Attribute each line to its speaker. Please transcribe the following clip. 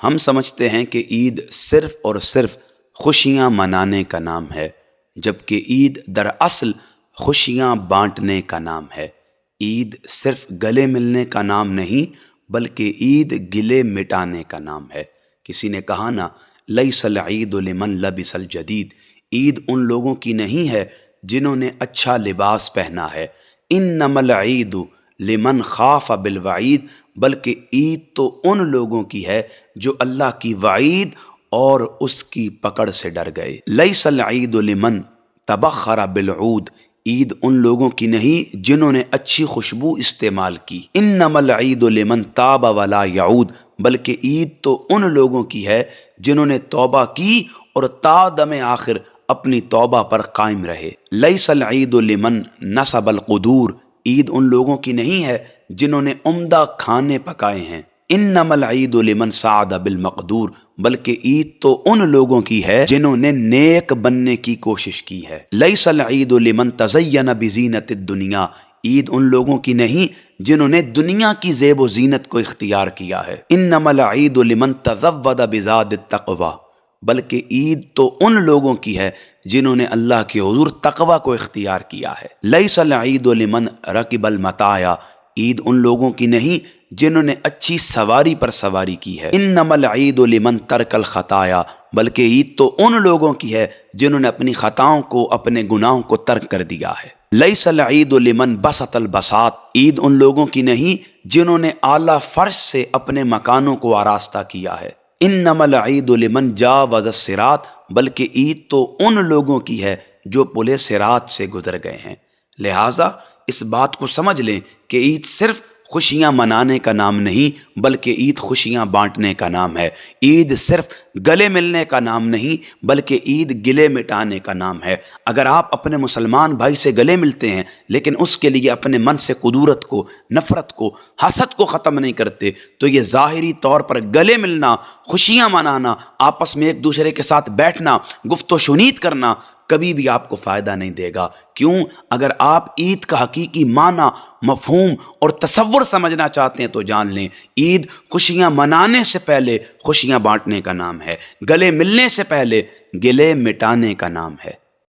Speaker 1: ہم سمجھتے ہیں کہ عید صرف اور صرف خوشیاں منانے کا نام ہے، جبکہ عید دراصل خوشیاں بانٹنے کا نام ہے۔ عید صرف گلے ملنے کا نام نہیں بلکہ عید گلے مٹانے کا نام ہے۔ کسی نے کہا نا، لیس العید لمن لبس الجدید، عید ان لوگوں کی نہیں ہے جنہوں نے اچھا لباس پہنا ہے، انما العید لمن خاف بالوعید، بلکہ عید تو ان لوگوں کی ہے جو اللہ کی وعید اور اس کی پکڑ سے ڈر گئے۔ لیس العید لمن تبخر بالعود، عید ان لوگوں کی نہیں جنہوں نے اچھی خوشبو استعمال کی، انما العید لمن تاب ولا یعود، بلکہ عید تو ان لوگوں کی ہے جنہوں نے توبہ کی اور تا دم آخر اپنی توبہ پر قائم رہے۔ لیس العید لمن نصب القدور، عید ان لوگوں کی نہیں ہے جنہوں نے عمدہ کھانے پکائے ہیں، انما العید لمن سعد بالمقدور، بلکہ عید تو ان لوگوں کی ہے جنہوں نے نیک بننے کی کوشش کی ہے۔ لیس العید لمن تزین بزینت الدنیا، عید ان لوگوں کی نہیں جنہوں نے دنیا کی زیب و زینت کو اختیار کیا ہے، انما العید لمن تزود بزاد التقوی، بلکہ عید تو ان لوگوں کی ہے جنہوں نے اللہ کے حضور تقوی کو اختیار کیا ہے۔ لیس العید لمن رکب المطایا، عید ان لوگوں کی نہیں جنہوں نے اچھی سواری پر سواری کی ہے، انما العید لمن ترک الخطایا، بلکہ عید تو ان لوگوں کی ہے جنہوں نے اپنی خطاؤں کو، اپنے گناہوں کو ترک کر دیا ہے۔ لیس العید لمن بسط البساط، عید ان لوگوں کی نہیں جنہوں نے اعلیٰ فرش سے اپنے مکانوں کو آراستہ کیا ہے، انما العید لمن جاوز الصراط، بلکہ عید تو ان لوگوں کی ہے جو پل صراط سے گزر گئے ہیں۔ لہٰذا اس بات کو سمجھ لیں کہ عید صرف خوشیاں منانے کا نام نہیں بلکہ عید خوشیاں بانٹنے کا نام ہے۔ عید صرف گلے ملنے کا نام نہیں بلکہ عید گلے مٹانے کا نام ہے۔ اگر آپ اپنے مسلمان بھائی سے گلے ملتے ہیں لیکن اس کے لیے اپنے من سے کدورت کو، نفرت کو، حسد کو ختم نہیں کرتے، تو یہ ظاہری طور پر گلے ملنا، خوشیاں منانا، آپس میں ایک دوسرے کے ساتھ بیٹھنا، گفت و شنید کرنا کبھی بھی آپ کو فائدہ نہیں دے گا۔ کیوں؟ اگر آپ عید کا حقیقی معنی، مفہوم اور تصور سمجھنا چاہتے ہیں تو جان لیں، عید خوشیاں منانے سے پہلے خوشیاں بانٹنے کا نام ہے، گلے ملنے سے پہلے گلے مٹانے کا نام ہے۔